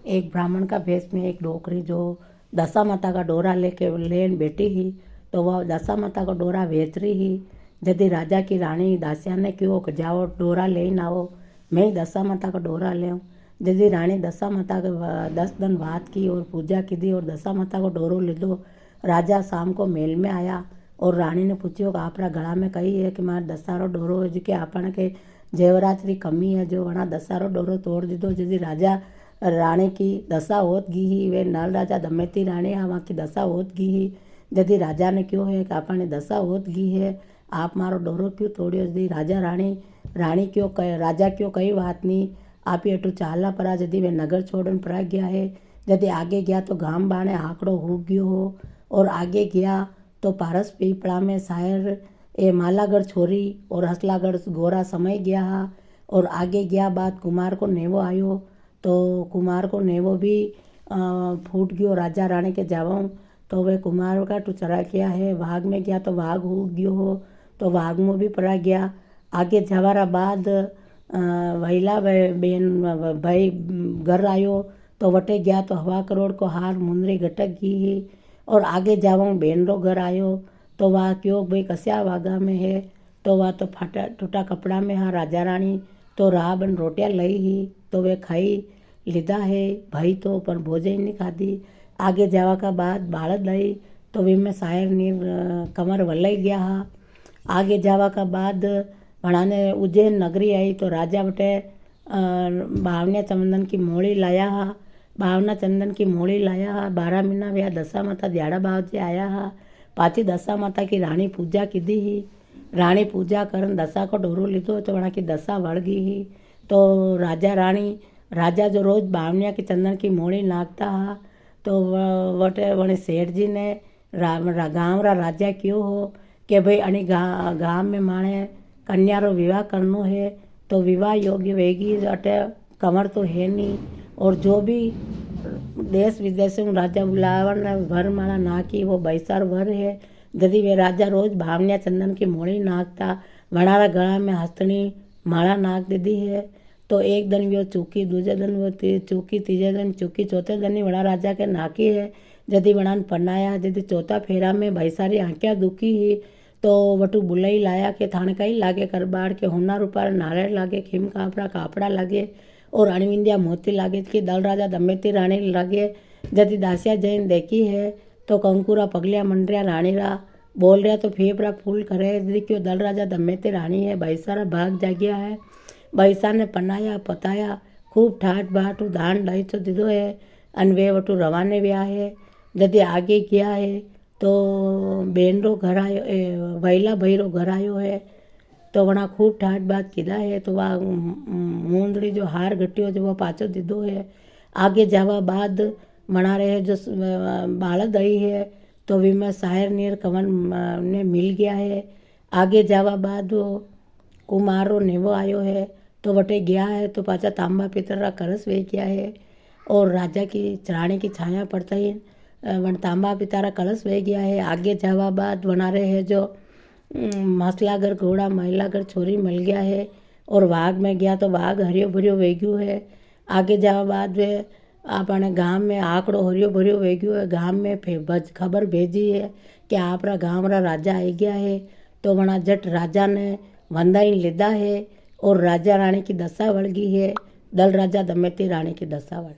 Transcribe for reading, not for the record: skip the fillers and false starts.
एक ब्राह्मण का भेष में एक डोकरी जो दशा माता का डोरा लेके लेन बैठी ही, तो वह दशा माता का डोरा बेच रही ही। यदि राजा की रानी दासिया ने क्यों जाओ डोरा ले ना आओ, मैं दशा माता का डोरा ले आऊँ। यदि रानी दशा माता के 10 दिन बात की और पूजा की दी और दशा माता को डोरो ले दो। राजा शाम को मेल में आया और रानी ने पूछ्यो कि आपरा गला में कही है कि मार दसारो डोरो है, जो कि आपने के जेवरात री कमी है, जो वना दसारो डोरो तोड़ दीधो। यदि राजा रानी की दशा होत गई ही, वे नल राजा दमयंती रानी वहाँ की दशा होत गई ही। यदि राजा ने क्यों है कि आपने दशा होत गई है, आप मारो डोरो क्यों तोड़ियो। यदि राजा रानी क्यों कहे, राजा क्यों कही बात नहीं, आप ये चाला परा। यदि वे नगर छोड़न परा गया है, यदि आगे गया तो गाम बाणे आंकड़ो हो गयो हो, और आगे गया तो पारस पीपड़ा में शायर ए मालागढ़ छोरी और हसलागढ़ गोरा समय गया हा। और आगे गया बाद कुमार को नेवो आयो, तो कुमार को नेवो भी फूट गयो राजा रानी के जावाऊँ। तो वे कुमार का चरा किया है, वाघ में गया तो वाघ हो गयो हो, तो वाघ में भी पड़ा गया। आगे जवारा बाद वहीला बेन भाई घर आयो, तो वटे गया तो हवा करोड़ को हार मुंदरी घटक गई। और आगे जावाऊँ बेन रो घर आयो, तो वह क्यों भाई कस्या वागा में है, तो वह तो फाटा टूटा कपड़ा में हाँ राजा रानी। तो राह बन रोटियाँ लई ही, तो वे खाई लीधा है भाई, तो पर भोजन नहीं खाधी। आगे जावा का बाद बालद लई, तो वे में शायर नीर कमर वलई गया हा। आगे जावा का बाद वणाने उज्जैन नगरी आई, तो राजा बटे भावना चंदन की मोड़ी लाया हा। भावना चंदन की मोड़ी लाया हा। 12 महीना वे दशा माता दिहाड़ा बाव से आया हा। पाची दशा माता की रानी पूजा की दी ही। रानी पूजा करन दशा को डोरो लीधो, तो वहाँ की दशा वड़ गई ही। तो राजा जो रोज भावनिया की चंदन की मोड़ी नागता हा, तो वटे वने सेठ जी ने गाँव रा राजा क्यों हो कि भाई अणी गाँव में माणे कन्या रो विवाह करनो है, तो विवाह योग्य वेगी अटे कमर तो है नहीं। और जो भी देश विदेश में राजा बुलावन भर माला ना की वो बैसार भर है। यदि वे राजा रोज भावनिया चंदन की मोड़ी नाकता, वनारा गला में हस्तनी माला नाक दीदी है। तो एक दिन वो चूकी, दूसरे दिन वो चूकी, तीसरे दिन चूकी, चौथे दिन ही वड़ा राजा के नाकी है। यदि वणान पन्नाया, यदि चौथा फेरा में भैसारी आँखियाँ दुखी ही, तो वटू बुलई लाया के थाने का ही लागे करबाड़ के होना रूपार नारियल लागे, खीम कापड़ा लागे और अणविंदिया मोती लागे कि दल राजा दमयंती रानी लागे। यदि दासिया जैन देखी है, तो कंकुरा पगलिया मंडरिया रानी रा बोल रहा, तो फेफड़ा फूल करे। यदि क्यों दल राजा दमयंती रानी है, भैसारा भाग जागिया है। भैसा ने पनाया पताया खूब ठाट बाट धान लाई तो दीदो है, अन वे वटू रवाने व्या है। यदि आगे गया है, तो बेन रो घर आयो, वैला भाई रो घर आयो है, तो वहाँ खूब ठाट बात किधा है। तो वह मूंदड़ी जो हार घटियो जो वह पाचो दीदो है। आगे जावा बाद मना रहे जो बालद आई है, तो वी में शायर नीर कवन ने मिल गया है। आगे जावा बाद वो कुमारो नेवो आयो है, तो वटे गया है, तो पाचा तांबा पितर रा करस वे गया है। और राजा की रानी की छाया पड़ता ही वन तांबा पितारा कलश वे गया है। आगे जावा बाद बना रहे है जो मसलागर घोड़ा महिलागर छोरी मिल गया है। और वाघ में गया तो वाघ हरियो भरियो वेग्यू है। आगे जावा बाद वे अपने गांव में आंकड़ो हरियो भरियो वेग्यू है। गांव में खबर भेजी है कि आपरा गांव रा राजा आई गया है। तो वना जट राजा ने वंदाई लिदा है और राजा रानी की दशा वड़ गई है। दल राजा दमयंती रानी की दशा वड़